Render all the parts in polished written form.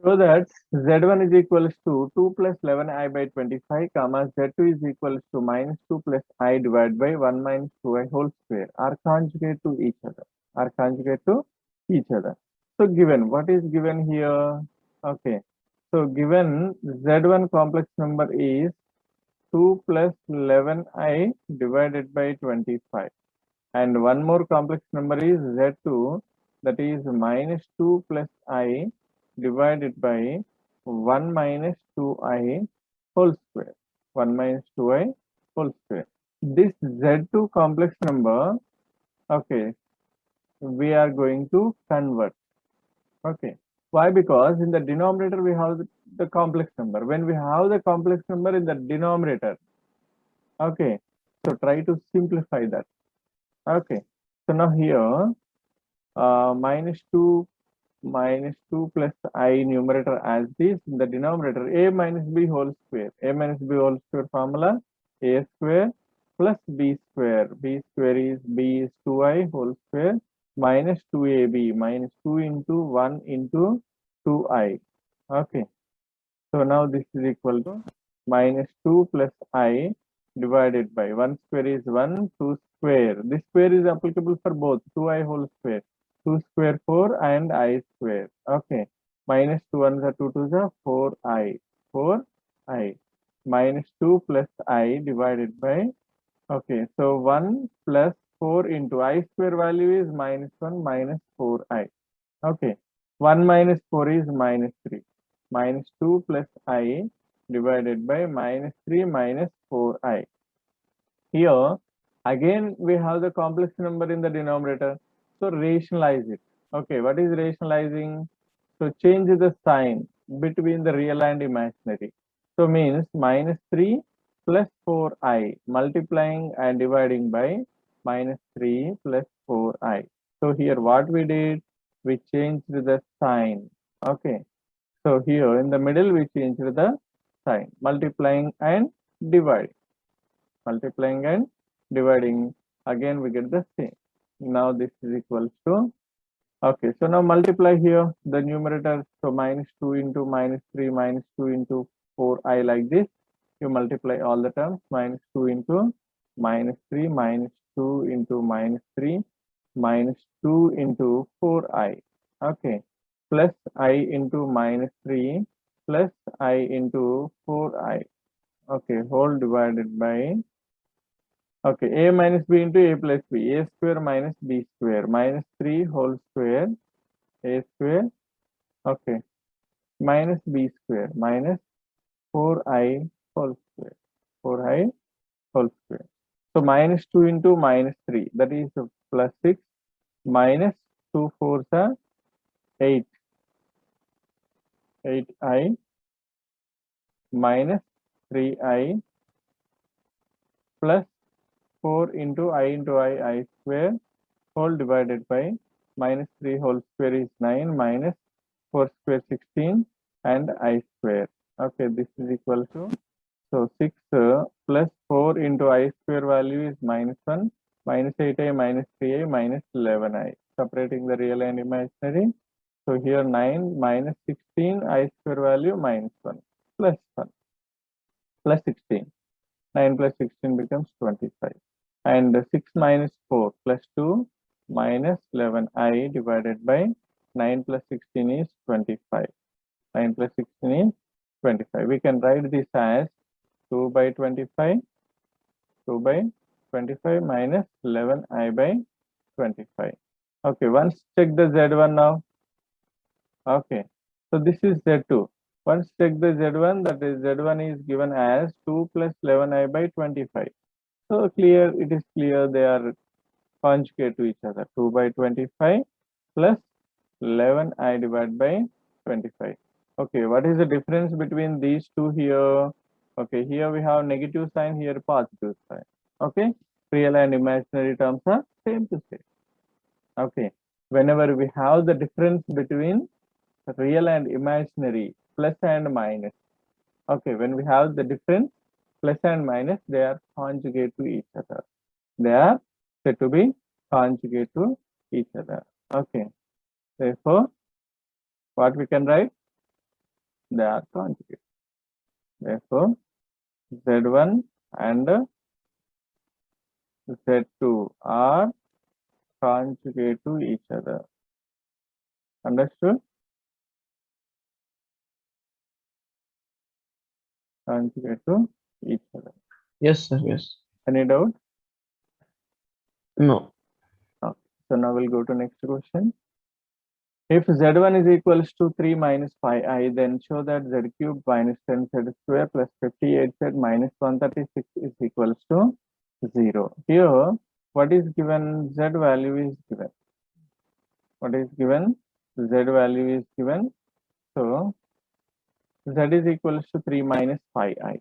So that z1 is equals to 2 plus 11i by 25, comma z2 is equals to minus 2 plus I divided by 1 minus 2i whole square are conjugate to each other. Are conjugate to each other. So given, what is given here? Okay. So given z1 complex number is 2 plus 11i divided by 25. And one more complex number is z2, that is minus 2 plus I divided by 1 minus 2i whole square. 1 minus 2i whole square. This z2 complex number, okay, we are going to convert. Okay. Why? Because in the denominator we have the complex number. When we have the complex number in the denominator, okay, so try to simplify that. Okay. So now here minus 2 plus I numerator as this, in the denominator a minus b whole square. A minus b whole square formula, a square plus b square. B square is b is 2i whole square minus 2ab minus 2 into 1 into 2i. Okay. So now this is equal to minus 2 plus I divided by 1 square is 1, 2 square. This square is applicable for both 2I whole square, 2 square 4 and I square. Okay. Minus 2 ones are 2 twos are 4I. 4I. Minus 2 plus I divided by, okay, so 1 plus 4 into I square value is minus 1 minus 4I. Okay. 1 minus 4 is minus 3. Minus 2 plus I divided by minus 3 minus 4I. Here, again, we have the complex number in the denominator. So, rationalize it. Okay, what is rationalizing? So, change the sign between the real and imaginary. So, means minus 3 plus 4I multiplying and dividing by minus 3 plus 4I. So, here what we did? We changed the sign. Okay. So, here in the middle, we changed the sign, multiplying and dividing. Multiplying and dividing, again we get the same. Now this is equals to, okay, so now multiply here the numerator. So minus 2 into minus 3 minus 2 into 4I, like this you multiply all the terms. Minus 2 into minus 3 minus 2 into minus 3 minus 2 into 4I, okay, plus I into minus 3 plus I into 4I, okay, whole divided by, okay, a minus b into a plus b, a square minus b square, minus 3 whole square, a square, okay, minus b square, minus 4i whole square, 4i whole square. So minus 2 into minus 3, that is plus 6, minus 2 fours are 8, 8i minus 3i plus 4 into I square whole divided by minus 3 whole square is 9 minus 4 square 16 and I square. Okay, this is equal to, so 6 plus 4 into I square value is minus 1 minus 8i minus 3i minus 11i. Separating the real and imaginary. So here 9 minus 16 I square value minus 1 plus 1 plus 16. 9 plus 16 becomes 25. And 6 minus 4 plus 2 minus 11i divided by 9 plus 16 is 25. 9 plus 16 is 25. We can write this as 2 by 25, 2 by 25 minus 11i by 25. Okay, once check the z1 now. Okay, so this is z2. Once check the z1, that is z1 is given as 2 plus 11i by 25. So clear, it is clear they are conjugate to each other. 2 by 25 plus 11i divided by 25. Okay, what is the difference between these two here? Okay, here we have negative sign, here positive sign. Okay, real and imaginary terms are same to same. Okay, whenever we have the difference between real and imaginary, plus and minus. Okay, when we have the difference, plus and minus, they are conjugate to each other. They are said to be conjugate to each other. Okay, therefore, what we can write? they are conjugate. Therefore, Z1 and Z2 are conjugate to each other. Understood? Conjugate to each other. Yes, sir. Yes. Any doubt? No. Okay. So now we'll go to next question. If Z1 is equals to 3 minus 5i, then show that Z cube minus 10Z square plus 58Z minus 136 is equals to 0. Here, what is given? Z value is given. What is given? Z value is given. So, Z is equals to 3 minus 5i.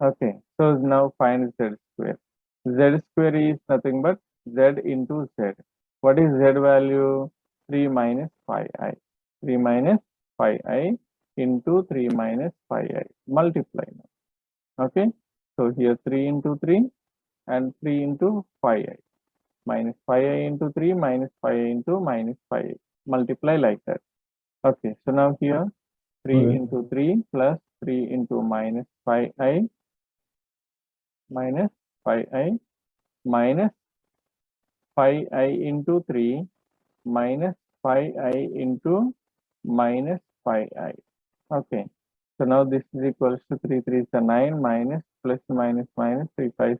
Okay. So, now find Z square. Z square is nothing but Z into Z. What is Z value? 3 minus 5i. 3 minus 5i into 3 minus 5i. Multiply now. Okay. So, here 3 into 3 and 3 into 5i. Minus 5i into 3 minus 5i into minus 5i. Multiply like that. Okay. So, now here 3 Okay. into 3 plus 3 into minus 5i minus 5i minus 5i into 3 minus 5i into minus 5i. Okay. So now this is equals to 3 3 is 9 minus plus minus minus 3 5 is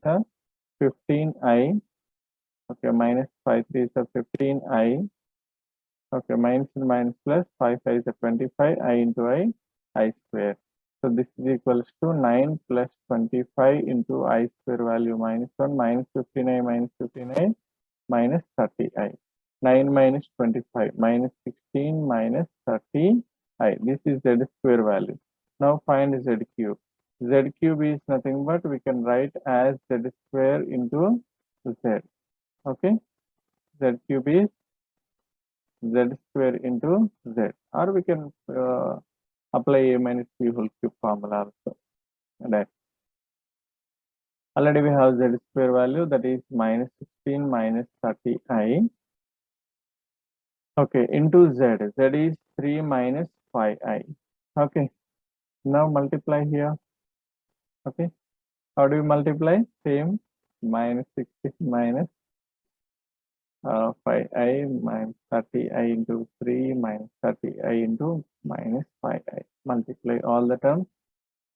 15i. Okay. Minus 5 3 is 15i. Okay. Minus minus plus 5 5 is 25i into I square. So this is equals to 9 plus 25 into I square value minus 1 minus 15i minus 15i minus 30i. 9 minus 25 minus 16 minus 30i. This is Z square value. Now find Z cube. Z cube is nothing but we can write as Z square into Z. Okay. Z cube is Z square into Z. Or we can apply A minus B whole cube formula also. Right. Already we have Z square value, that is minus 16 minus 30i. Okay, into Z. Z is 3 minus 5i. Okay, now multiply here. Okay, how do you multiply? Same, minus 16 minus 5i minus 30i into 3 minus 30i into minus 5i. Multiply all the terms.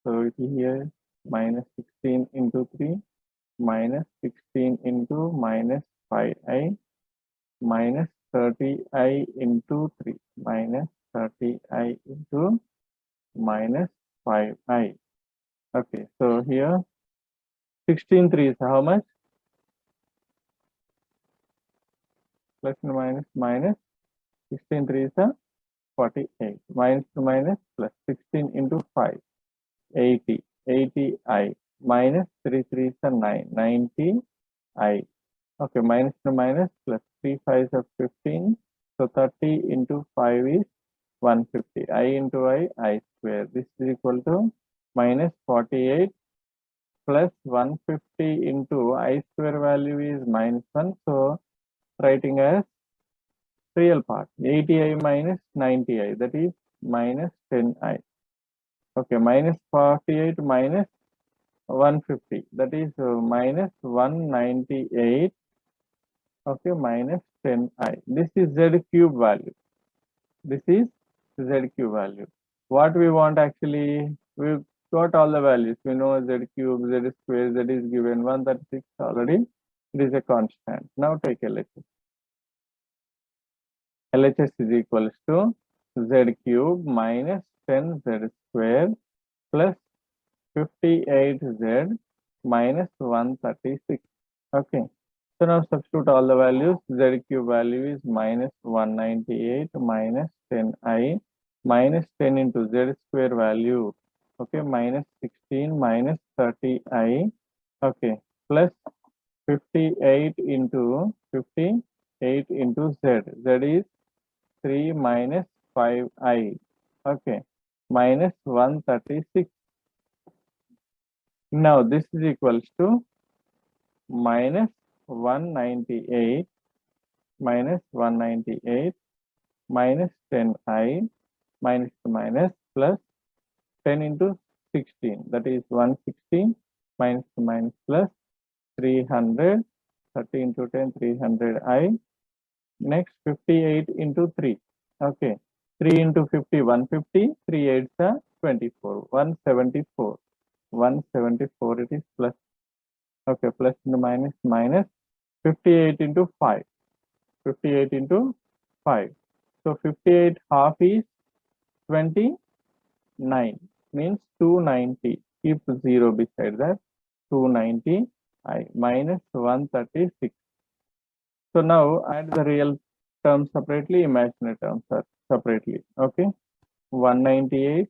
So it is here minus 16 into 3 minus 16 into minus 5i minus 30i into 3 minus 30i into minus 5i. Okay, so here 16 3 is how much? Plus and minus minus 16 3 is 48. Minus to minus plus 16 into 5, 80. 80i minus 3 3 is 9, 90i. Okay, minus to minus plus 3 5 is 15. So 30 into 5 is 150. I into I square. This is equal to minus 48 plus 150 into I square value is minus 1. So writing as real part 80i minus 90i, that is minus 10i. Okay, minus 48 minus 150, that is minus 198. Okay, minus 10i. This is Z cube value. This is Z cube value. What we want actually, we got all the values. We know Z cube, Z square, Z is given 136 already. It is a constant. Now take LHS. LHS is equals to Z cube minus 10Z square plus 58Z minus 136. Okay. So now substitute all the values. Z cube value is minus 198 minus 10i minus 10 into Z square value. Okay, minus 16 minus 30i. Okay, plus 58 into 58 into Z. Z is 3 minus 5i. Okay, minus 136. Now this is equals to minus 198 minus 198 minus 10i minus minus plus 10 into 16, that is 160 minus minus plus 300, 30 into 10, 300i. Next 58 into 3. Okay, 3 into 50, 150, 3 8s are 24, 174. 174 it is plus. Okay, plus into minus minus 58 into 5. 58 into 5. So 58 half is 29, means 290. Keep 0 beside that. 290 I minus 136. So now add the real terms separately, imaginary terms are separately. Okay, 198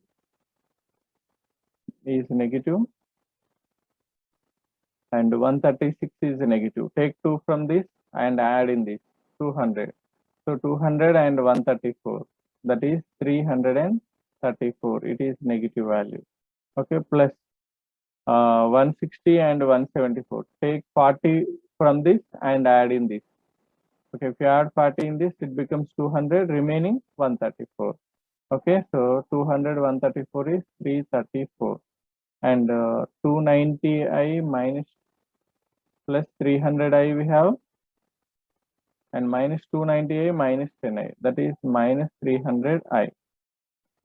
is negative and 136 is negative. Take 2 from this and add in this 200. So 200 and 134, that is 334. It is negative value. Okay, plus 160 and 174. Take 40 from this and add in this. Okay, if you add 40 in this, it becomes 200, remaining 134. Okay, so 200, 134 is 334. And 290i minus plus 300i we have, and minus 290i minus 10i, that is minus 300i.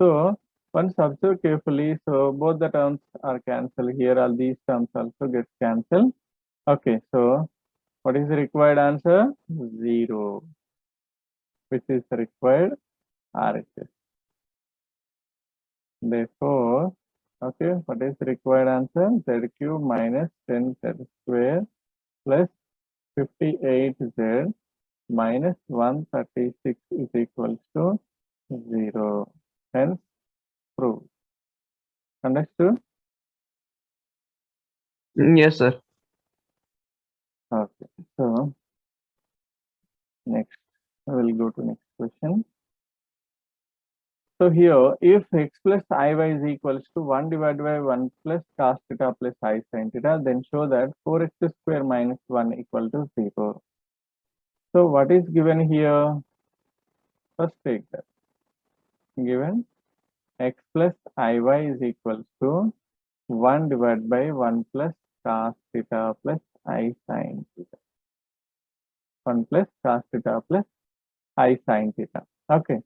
So once observe carefully, so both the terms are cancelled here, all these terms also get cancelled. Okay, so what is the required answer? 0, which is the required RHS. Therefore, okay, what is the required answer? Z cube minus 10z square plus 58z minus 136 is equals to 0. Hence, proved. Understood? Yes, sir. Okay, so next, we'll go to next question. So here, if x plus iy is equals to 1 divided by 1 plus cos theta plus I sin theta, then show that 4x square minus 1 equal to 0. So what is given here? First take that. Given x plus iy is equals to 1 divided by 1 plus cos theta plus I sin theta. 1 plus cos theta plus I sin theta. Okay.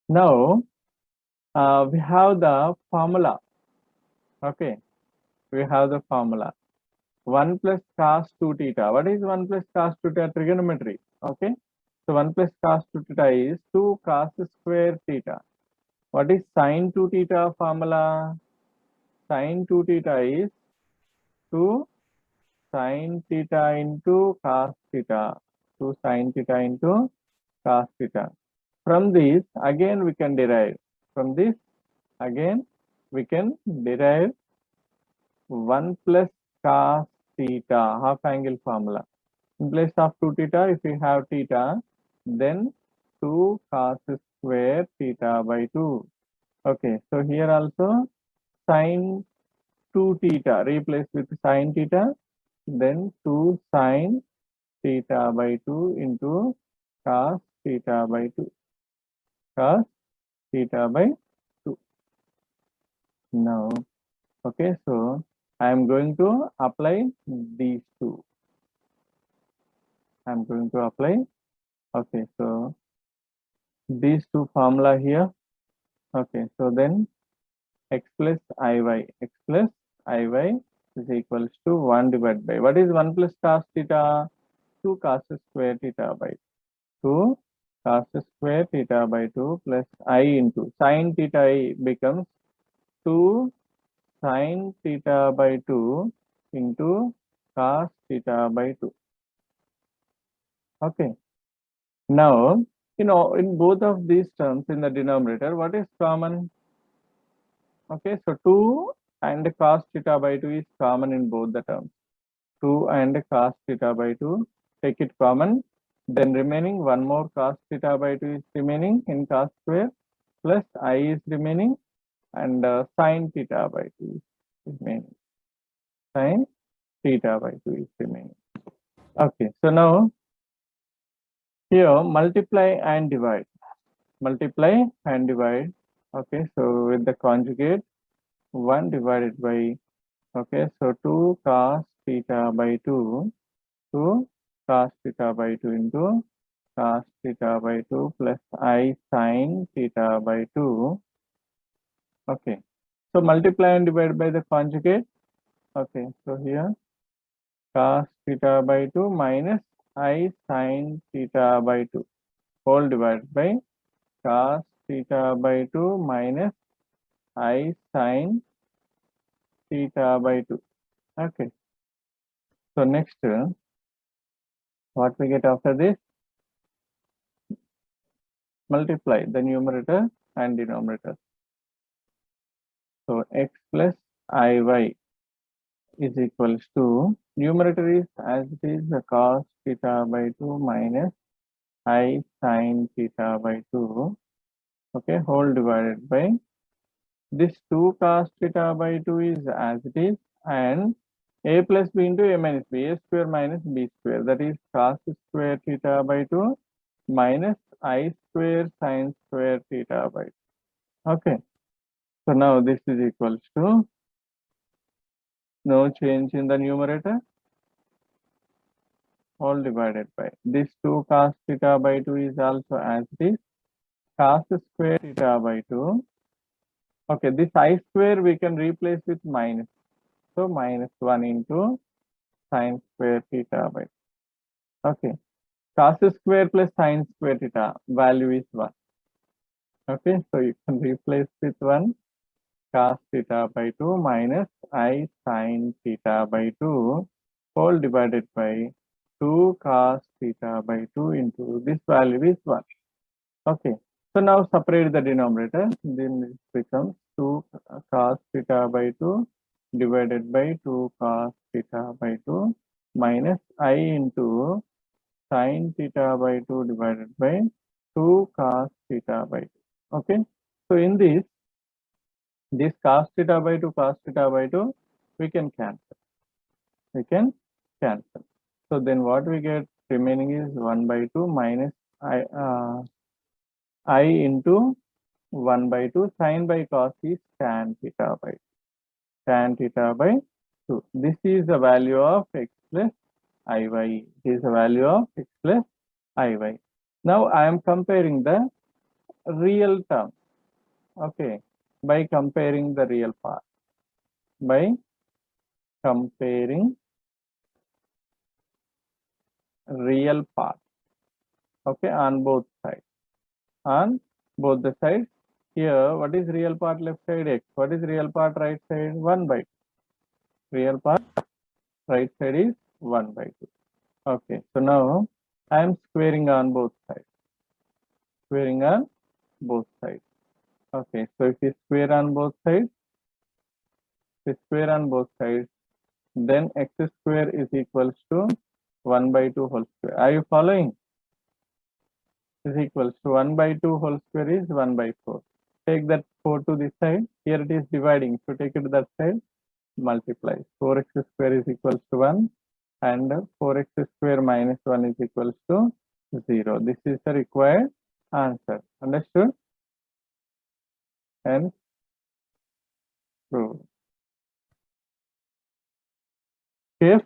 Now, we have the formula. Okay. We have the formula. 1 plus cos 2 theta. What is 1 plus cos 2 theta? Trigonometry. Okay. So 1 plus cos 2 theta is 2 cos square theta. What is sin 2 theta formula? Sin 2 theta is 2 sin theta into cos theta. 2 sin theta into cos theta. From this, again we can derive. From this, again we can derive 1 plus cos theta, half angle formula. In place of 2 theta, if we have theta, then 2 cos square theta by 2. Okay, so here also sin 2 theta, replace with sin theta, then 2 sin theta by 2 into cos theta by 2. Cos theta by 2. Now, okay, so I am going to apply these two. I am going to apply. Okay, so these two formula here. Okay, so then x plus iy, x plus iy is equals to 1 divided by, what is 1 plus cos theta? 2 cos square theta by 2 cos square theta by 2 plus I into sin theta I becomes 2 sin theta by 2 into cos theta by 2. Okay. Now, in both of these terms in the denominator, what is common? Okay, so 2 and cos theta by 2 is common in both the terms. 2 and cos theta by 2, take it common. Then remaining one more cos theta by 2 is remaining in cos square plus I is remaining, and sin theta by 2 is remaining. Sin theta by 2 is remaining. Okay, so now here multiply and divide. Multiply and divide. Okay, so with the conjugate, 1 divided by, okay, so 2 cos theta by 2, 2 cos theta by 2 into cos theta by 2 plus I sin theta by 2. Okay, so multiply and divide by the conjugate. Okay, so here cos theta by 2 minus I sin theta by 2 whole divided by cos theta by 2 minus I sin theta by 2. Okay, so next what we get after this? Multiply the numerator and denominator. So x plus iy is equals to, numerator is as it is, the cos theta by 2 minus I sin theta by 2, okay, whole divided by this 2 cos theta by 2 is as it is, and a plus b into a minus b, a square minus b square, that is cos square theta by 2 minus I square sin square theta by 2. Okay, so now this is equals to, no change in the numerator, all divided by this 2 cos theta by 2 is also as it is, cos square theta by 2. Okay, this I square we can replace with minus, so minus 1 into sin square theta by 2. Okay, cos square plus sin square theta value is 1. Okay, so you can replace with 1, cos theta by 2 minus I sin theta by 2 whole divided by 2 cos theta by 2 into this value is 1. Okay, so now separate the denominator, then it becomes 2 cos theta by 2 divided by 2 cos theta by 2 minus I into sin theta by 2 divided by 2 cos theta by 2. Okay, so in this cos theta by 2 cos theta by 2 we can cancel. So then what we get remaining is 1 by 2 minus I into 1 by 2 sin by cos is tan theta by 2. This is the value of x plus iy. This is the value of x plus iy. Now I am comparing the real term. Okay, by comparing the real part. By comparing real part. Okay, on both sides. On both the sides. Here, what is real part left side? X. What is real part right side? 1 by 2. Real part right side is 1 by 2. Okay, so now I am squaring on both sides. Squaring on both sides. Okay, so if you square on both sides, then x square is equals to 1 by 2 whole square. Are you following? Is equals to 1 by 2 whole square is 1 by 4. Take that 4 to this side. Here it is dividing. So take it to that side. Multiply. 4x square is equals to 1 and 4x square minus 1 is equals to 0. This is the required answer. Understood? And proved. If